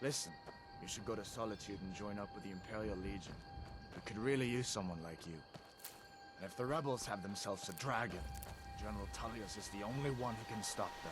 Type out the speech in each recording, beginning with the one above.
Listen, you should go to Solitude and join up with the Imperial Legion. We could really use someone like you. And if the rebels have themselves a dragon, General Tullius is the only one who can stop them.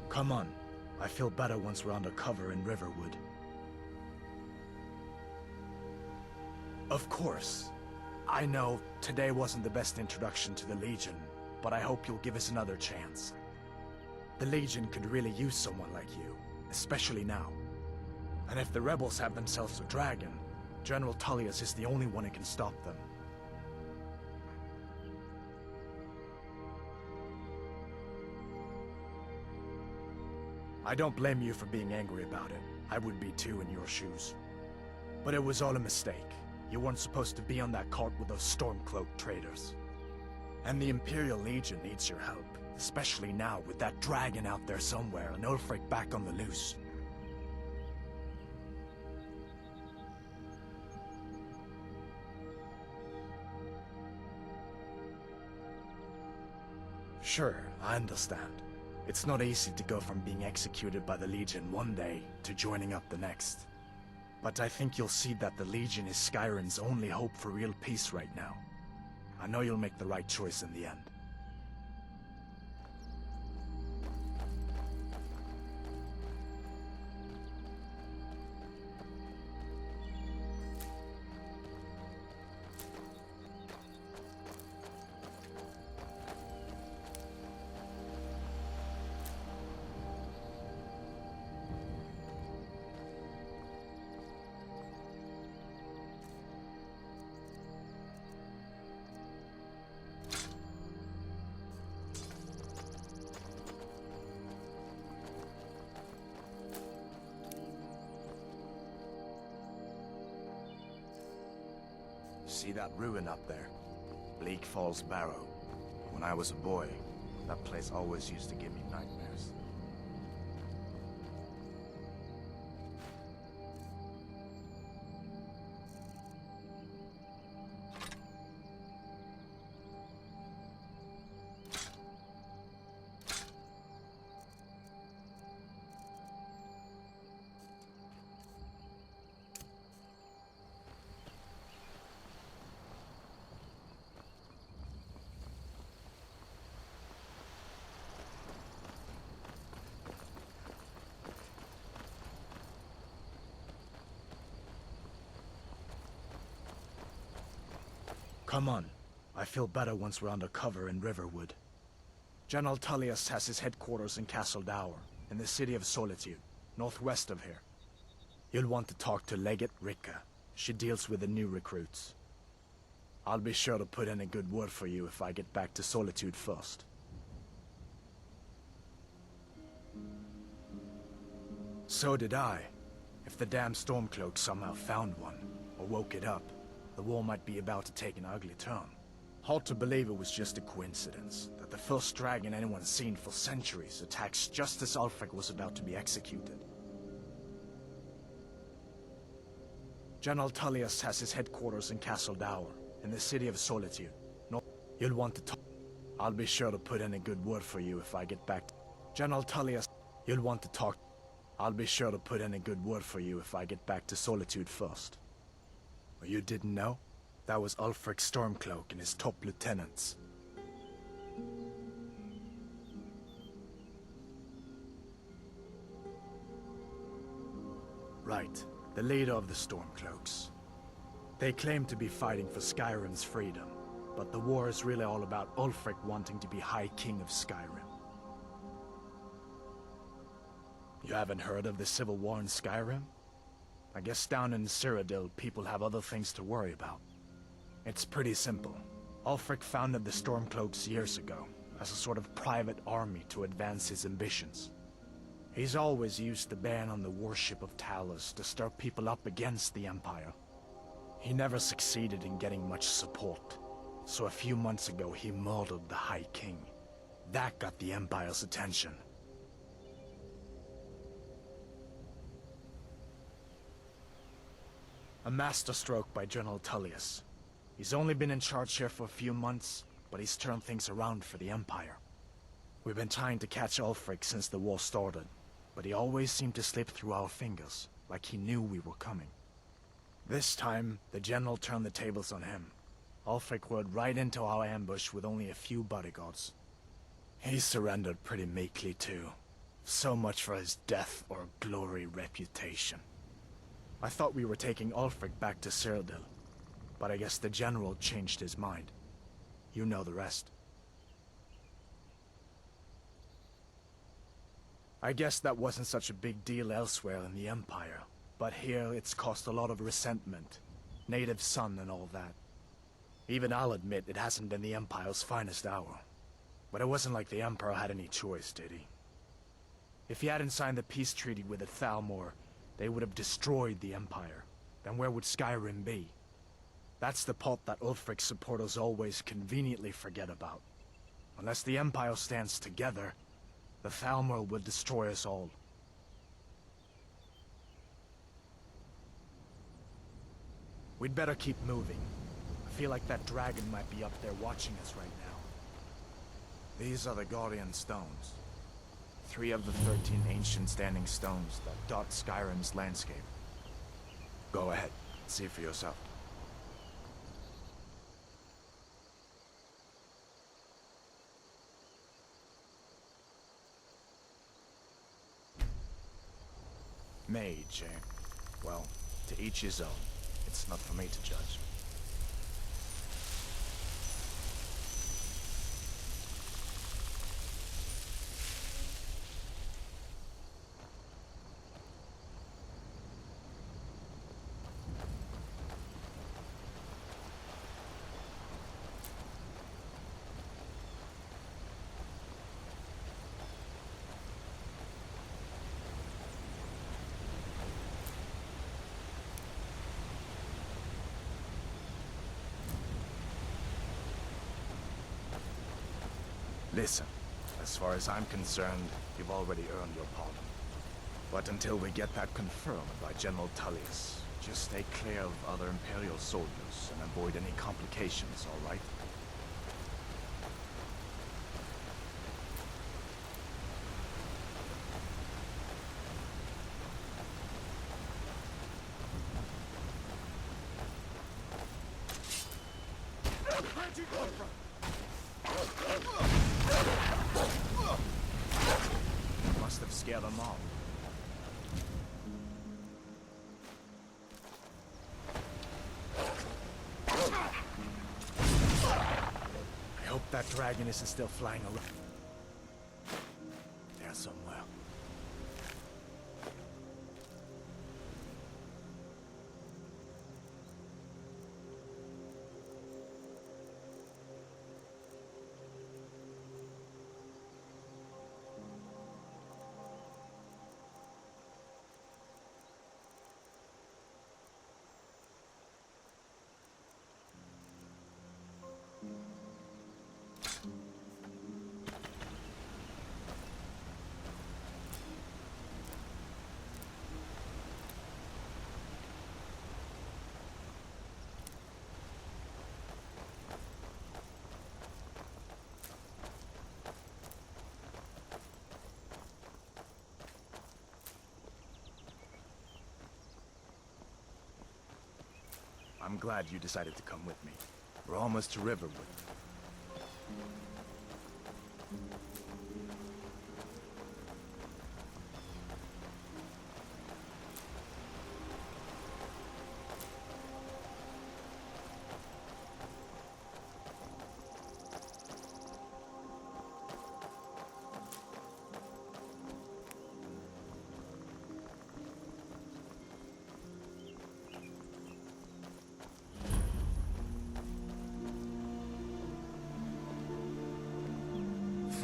Come on. I feel better once we're under cover in Riverwood. Of course. I know today wasn't the best introduction to the Legion, but I hope you'll give us another chance. The Legion could really use someone like you, especially now. And if the rebels have themselves a dragon, General Tullius is the only one who can stop them. I don't blame you for being angry about it. I would be too in your shoes. But it was all a mistake. You weren't supposed to be on that cart with those Stormcloak traitors. And the Imperial Legion needs your help, especially now with that dragon out there somewhere and Ulfric back on the loose. Sure, I understand. It's not easy to go from being executed by the Legion one day to joining up the next. But I think you'll see that the Legion is Skyrim's only hope for real peace right now. I know you'll make the right choice in the end. See that ruin up there? Bleak Falls Barrow. When I was a boy, that place always used to give me nightmares. Come on. I feel better once we're under cover in Riverwood. General Tullius has his headquarters in Castle Dower, in the city of Solitude, northwest of here. You'll want to talk to Legate Ricka. She deals with the new recruits. I'll be sure to put in a good word for you if I get back to Solitude first. So did I. If the damn Stormcloak somehow found one, or woke it up, the war might be about to take an ugly turn. Hard to believe it was just a coincidence, that the first dragon anyone's seen for centuries attacks just as Ulfric was about to be executed. General Tullius has his headquarters in Castle Dower, in the city of Solitude. You'll want to talk. I'll be sure to put in a good word for you if I get back to General Tullius. You'll want to talk. I'll be sure to put in a good word for you if I get back to Solitude first. Or you didn't know? That was Ulfric Stormcloak and his top lieutenants. Right, the leader of the Stormcloaks. They claim to be fighting for Skyrim's freedom, but the war is really all about Ulfric wanting to be High King of Skyrim. You haven't heard of the Civil War in Skyrim? I guess down in Cyrodiil, people have other things to worry about. It's pretty simple. Ulfric founded the Stormcloaks years ago, as a sort of private army to advance his ambitions. He's always used the ban on the worship of Talos to stir people up against the Empire. He never succeeded in getting much support, so a few months ago he murdered the High King. That got the Empire's attention. A masterstroke by General Tullius. He's only been in charge here for a few months, but he's turned things around for the Empire. We've been trying to catch Ulfric since the war started, but he always seemed to slip through our fingers, like he knew we were coming. This time, the General turned the tables on him. Ulfric rode right into our ambush with only a few bodyguards. He surrendered pretty meekly too. So much for his death or glory reputation. I thought we were taking Ulfric back to Cyrodiil, but I guess the General changed his mind. You know the rest. I guess that wasn't such a big deal elsewhere in the Empire, but here it's caused a lot of resentment. Native son and all that. Even I'll admit it hasn't been the Empire's finest hour. But it wasn't like the Emperor had any choice, did he? If he hadn't signed the peace treaty with the Thalmor, they would have destroyed the Empire. Then where would Skyrim be? That's the part that Ulfric's supporters always conveniently forget about. Unless the Empire stands together, the Thalmor will destroy us all. We'd better keep moving. I feel like that dragon might be up there watching us right now. These are the Guardian Stones. 3 of the 13 ancient standing stones that dot Skyrim's landscape. Go ahead, see for yourself. Mage, eh? Well, to each his own. It's not for me to judge. Listen, as far as I'm concerned, you've already earned your pardon. But until we get that confirmed by General Tullius, just stay clear of other Imperial soldiers and avoid any complications, all right? Must have scared them off. I hope that dragon isn't still flying around. There somewhere. I'm glad you decided to come with me. We're almost to Riverwood.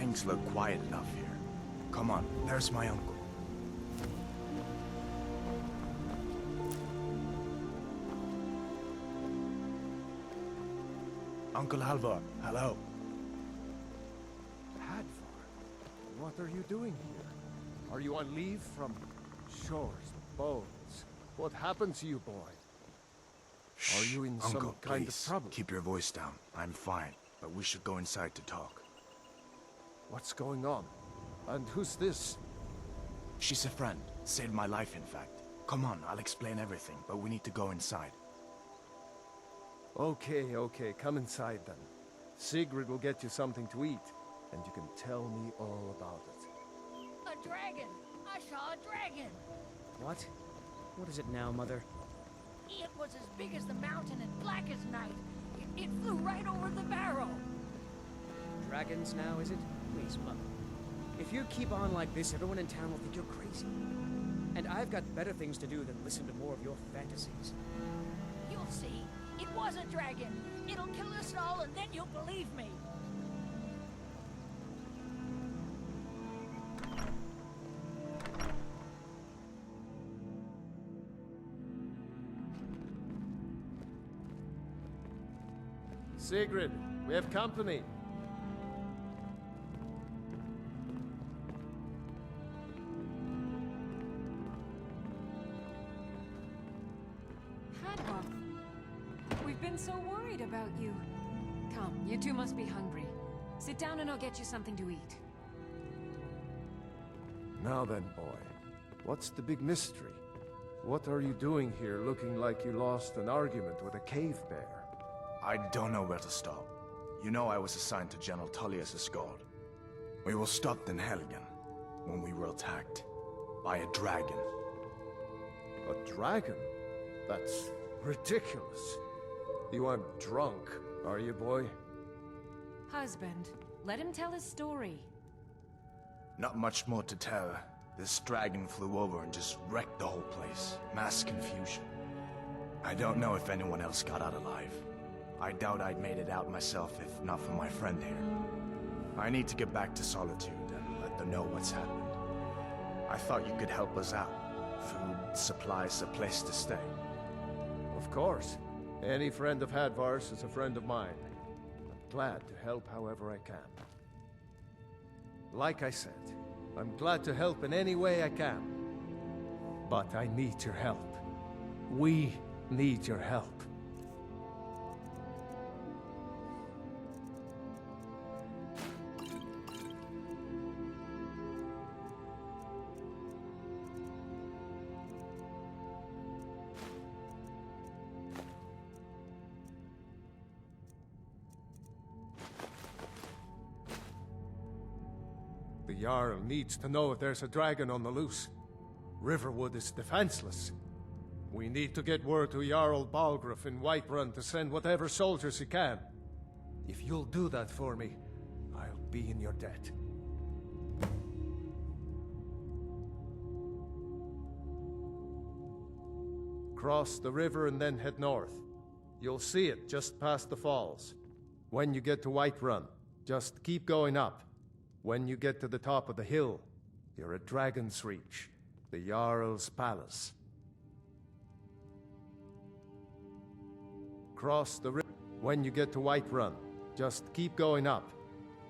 things look quiet enough here. Come on, there's my uncle. Uncle Halvor, hello. Hadvar, what are you doing here? Are you on leave from shores, bones? What happened to you, boy? Shh, Are you in Uncle, some kind please, of trouble? keep your voice down. I'm fine, but we should go inside to talk. What's going on? And who's this? She's a friend. Saved my life, in fact. Come on, I'll explain everything, but we need to go inside. Okay, come inside then. Sigrid will get you something to eat, and you can tell me all about it. A dragon! I saw a dragon! What? What is it now, Mother? It was as big as the mountain and black as night. It flew right over the barrow. Dragons now, is it? Please, Mother. If you keep on like this, everyone in town will think you're crazy. And I've got better things to do than listen to more of your fantasies. You'll see. It was a dragon. It'll kill us all, and then you'll believe me. Sigrid, we have company. Hadvar, we've been so worried about you. Come, you two must be hungry. Sit down and I'll get you something to eat. Now then, boy, what's the big mystery? What are you doing here looking like you lost an argument with a cave bear? I don't know where to start. You know I was assigned to General Tullius' guard. We were stopped in Helgen when we were attacked by a dragon. A dragon? That's ridiculous. You aren't drunk, are you, boy? Husband, let him tell his story. Not much more to tell. This dragon flew over and just wrecked the whole place. Mass confusion. I don't know if anyone else got out alive. I doubt I'd made it out myself if not for my friend here. I need to get back to Solitude and let them know what's happened. I thought you could help us out. Food, supplies, a place to stay. Of course. Any friend of Hadvar's is a friend of mine. I'm glad to help however I can. Like I said, I'm glad to help in any way I can. But I need your help. We need your help. The Jarl needs to know if there's a dragon on the loose. Riverwood is defenseless. We need to get word to Jarl Balgruuf in Whiterun to send whatever soldiers he can. If you'll do that for me, I'll be in your debt. Cross the river and then head north. You'll see it just past the falls. When you get to Whiterun, just keep going up. When you get to the top of the hill, you're at Dragon's Reach, the Jarl's palace. Cross the river. When you get to Whiterun, just keep going up.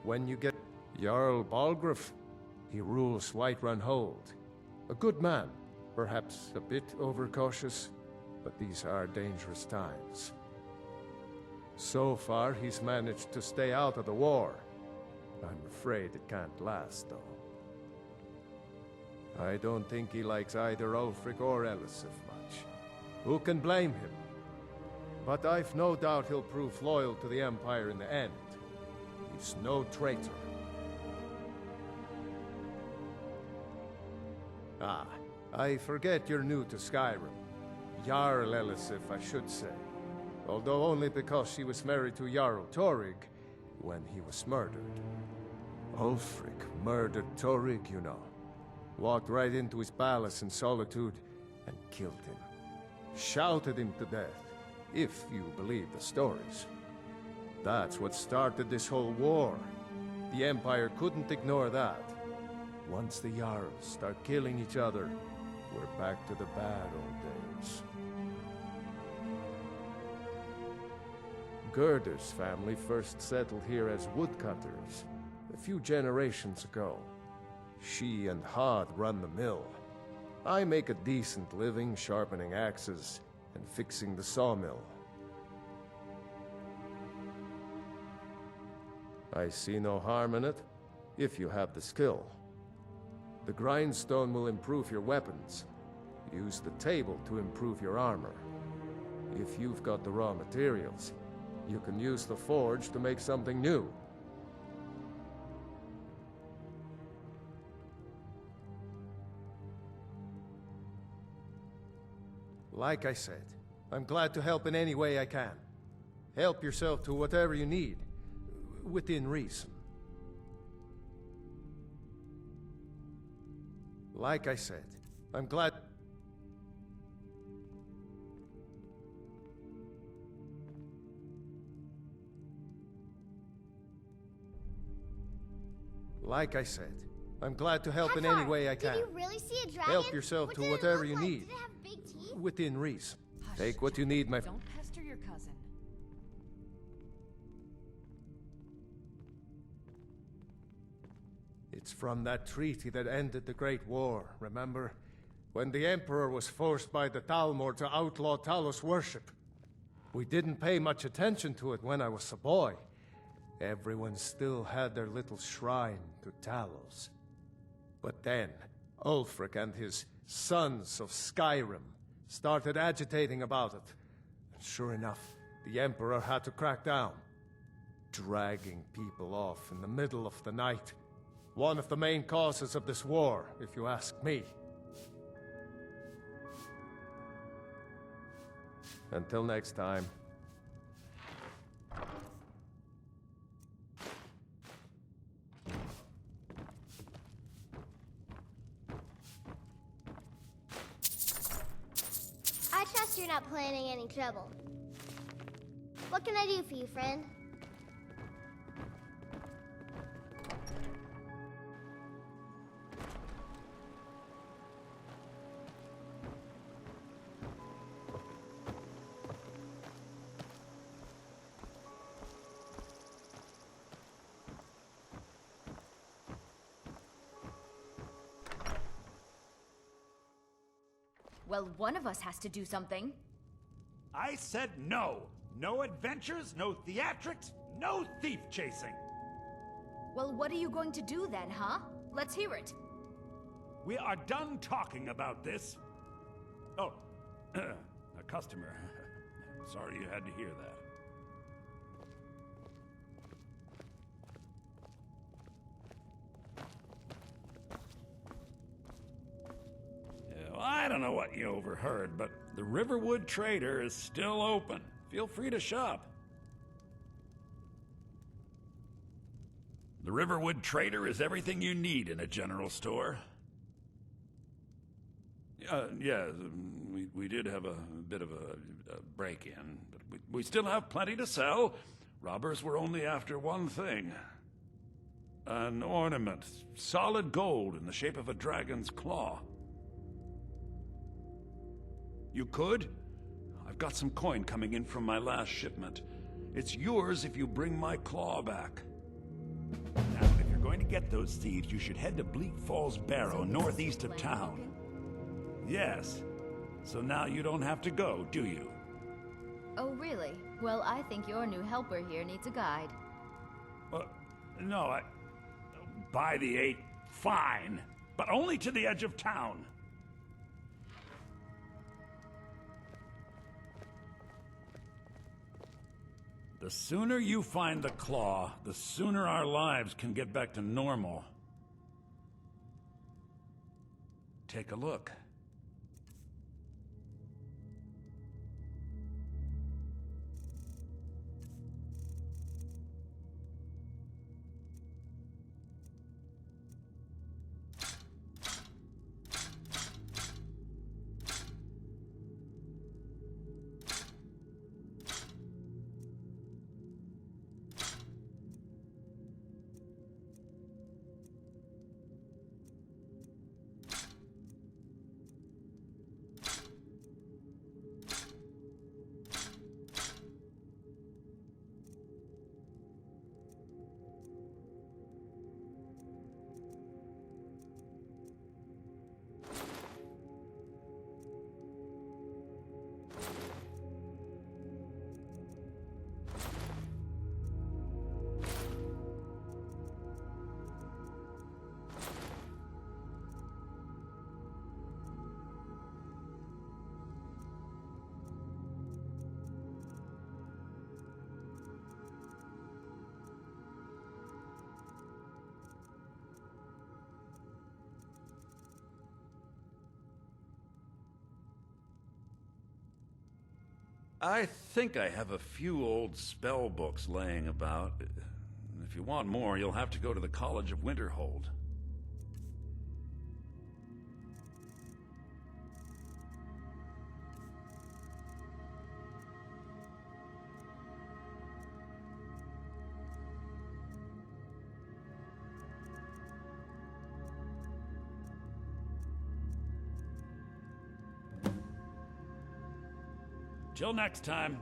When you get Jarl Balgruuf, he rules Whiterun Hold. A good man, perhaps a bit overcautious, but these are dangerous times. So far, he's managed to stay out of the war. I'm afraid it can't last, though. I don't think he likes either Ulfric or Elisif much. Who can blame him? But I've no doubt he'll prove loyal to the Empire in the end. He's no traitor. Ah, I forget you're new to Skyrim. Jarl Elisif, I should say. Although only because she was married to Jarl Torygg when he was murdered. Ulfric murdered Torygg, you know. Walked right into his palace in Solitude and killed him. Shouted him to death, if you believe the stories. That's what started this whole war. The Empire couldn't ignore that. Once the Jarls start killing each other, we're back to the bad old days. Gerder's family first settled here as woodcutters a few generations ago. She and Hod run the mill. I make a decent living sharpening axes and fixing the sawmill. I see no harm in it, if you have the skill. The grindstone will improve your weapons. Use the table to improve your armor. If you've got the raw materials, you can use the forge to make something new. Like I said, I'm glad to help in any way I can. Help yourself to whatever you need, within reason. Like I said, I'm glad... Like I said, I'm glad to help in any way I can. Did you really see a dragon? Help yourself to whatever you need. Did it have big teeth? Within reason. Hush, Take what you need, my... Don't pester your cousin. It's from that treaty that ended the Great War, remember? When the Emperor was forced by the Talmor to outlaw Talos worship. We didn't pay much attention to it when I was a boy. Everyone still had their little shrine to Talos. But then, Ulfric and his sons of Skyrim started agitating about it. And sure enough, the Emperor had to crack down. Dragging people off in the middle of the night. One of the main causes of this war, if you ask me. Until next time. I trust you're not planning any trouble. What can I do for you, friend? Well, one of us has to do something. I said no. No adventures, no theatrics, no thief chasing. Well, what are you going to do then, huh? Let's hear it. We are done talking about this. Oh, a customer. Sorry you had to hear that. I don't know what you overheard, but the Riverwood Trader is still open. Feel free to shop. The Riverwood Trader is everything you need in a general store. Yeah, we did have a bit of a break-in, but we still have plenty to sell. Robbers were only after one thing. An ornament, solid gold in the shape of a dragon's claw. You could? I've got some coin coming in from my last shipment. It's yours if you bring my claw back. Now, if you're going to get those thieves, you should head to Bleak Falls Barrow, northeast of town. Yes. So now you don't have to go, do you? Oh, really? Well, I think your new helper here needs a guide. No, by the 8, fine. But only to the edge of town. The sooner you find the claw, the sooner our lives can get back to normal. Take a look. I think I have a few old spell books laying about. If you want more, you'll have to go to the College of Winterhold. Till next time.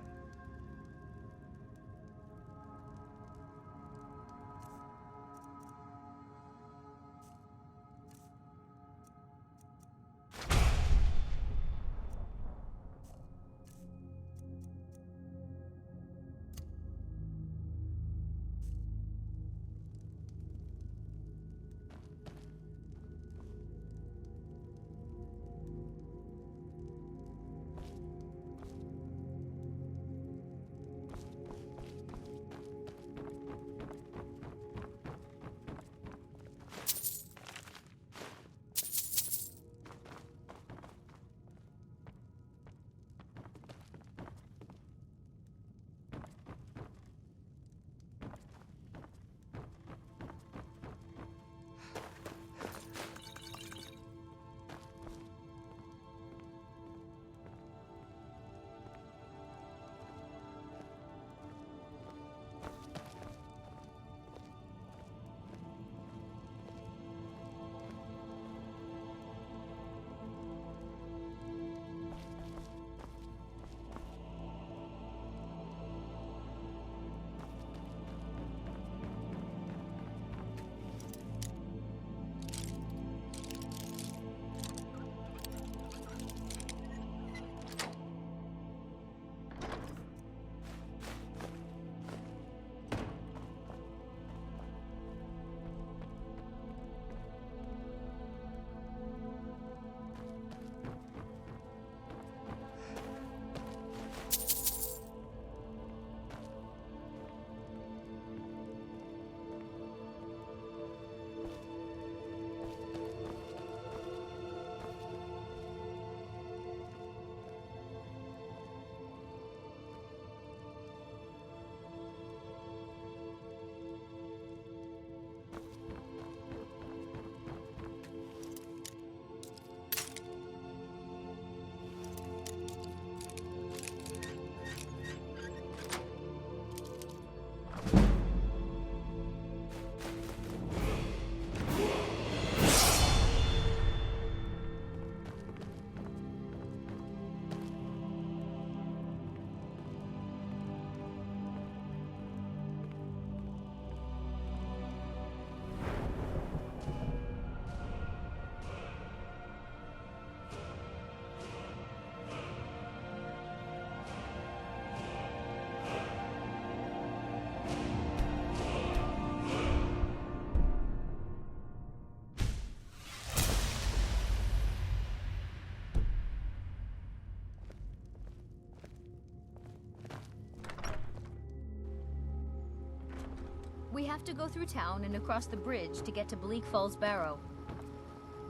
We have to go through town and across the bridge to get to Bleak Falls Barrow.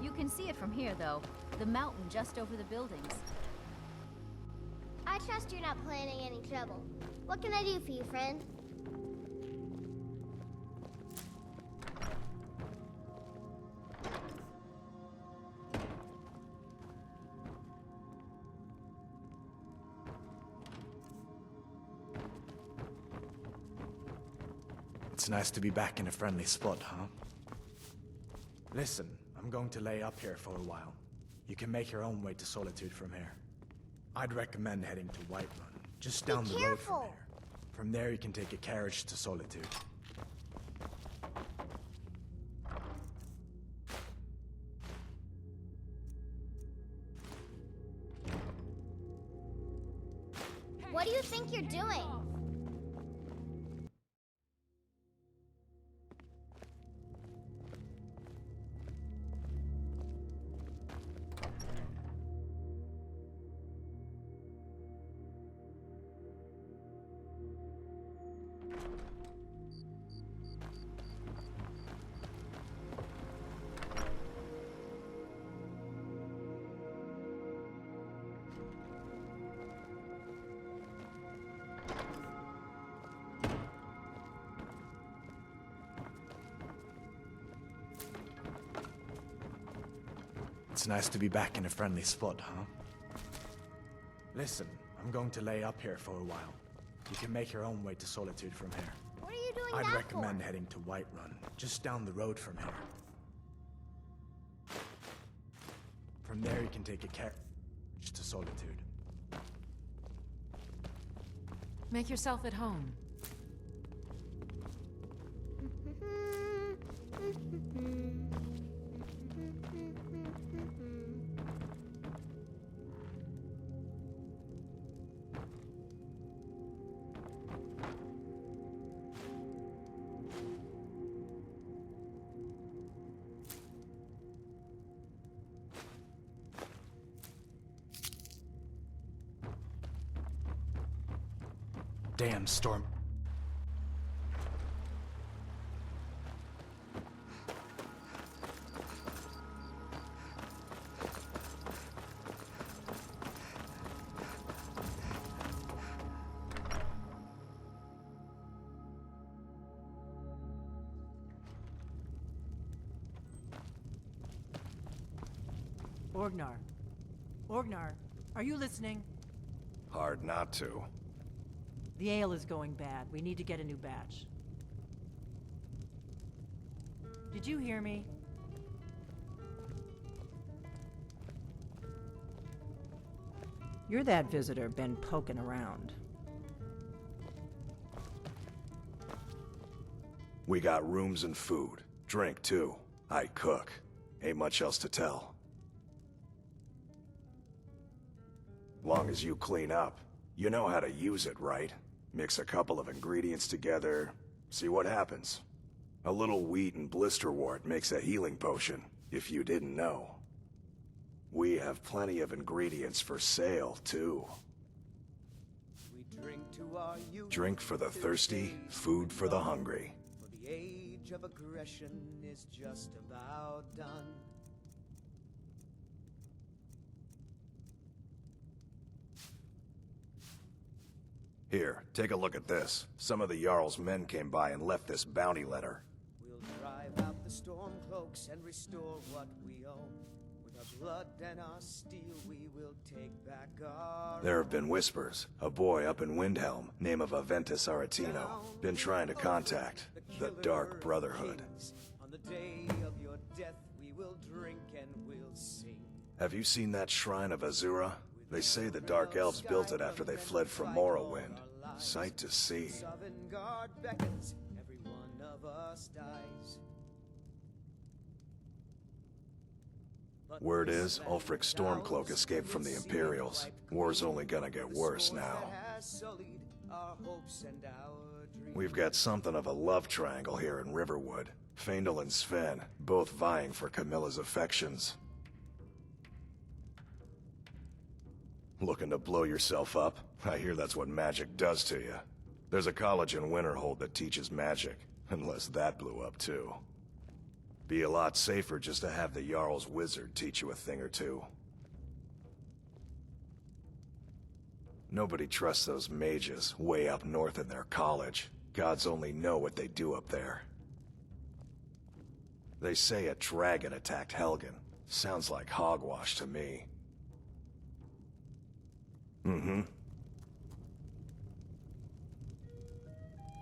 You can see it from here, though. The mountain just over the buildings. I trust you're not planning any trouble. What can I do for you, friend? It's nice to be back in a friendly spot, huh? Listen, I'm going to lay up here for a while. You can make your own way to Solitude from here. I'd recommend heading to Whiterun, just down the road from here. From there you can take a carriage to Solitude. What do you think you're doing? It's nice to be back in a friendly spot, huh? Listen, I'm going to lay up here for a while. You can make your own way to Solitude from here. What are you doing I'd that recommend for? heading to Whiterun, just down the road from here. From there you can take a carriage to Solitude. Make yourself at home. Damn storm. Orgnar. Orgnar, are you listening? Hard not to. The ale is going bad. We need to get a new batch. Did you hear me? You're that visitor been poking around. We got rooms and food. Drink, too. I cook. Ain't much else to tell. Long as you clean up. You know how to use it, right? Mix a couple of ingredients together, see what happens. A little wheat and blisterwort makes a healing potion, if you didn't know. We have plenty of ingredients for sale, too. We drink to our youth, Drink for the thirsty, food for the hungry. for the age of aggression is just about done. Here, take a look at this. Some of the Jarl's men came by and left this bounty letter. We'll drive out the storm cloaks and restore what we own. With our blood and our steel, we will take back our There have been whispers. A boy up in Windhelm, name of Aventus Aretino, been trying to contact the Dark Brotherhood. kings. On the day of your death, we will drink and we'll sing. Have you seen that shrine of Azura? They say the Dark Elves built it after they fled from Morrowind. Sight to see. Sovngarde beckons, every one of us dies. But Word this is, Ulfric Stormcloak escaped from the Imperials. War's only gonna get worse now. has sullied our hopes and our dreams. We've got something of a love triangle here in Riverwood. Faendal and Sven, both vying for Camilla's affections. Looking to blow yourself up? I hear that's what magic does to you. There's a college in Winterhold that teaches magic, unless that blew up too. Be a lot safer just to have the Jarl's wizard teach you a thing or two. Nobody trusts those mages way up north in their college. Gods only know what they do up there. They say a dragon attacked Helgen. Sounds like hogwash to me. Mm-hmm.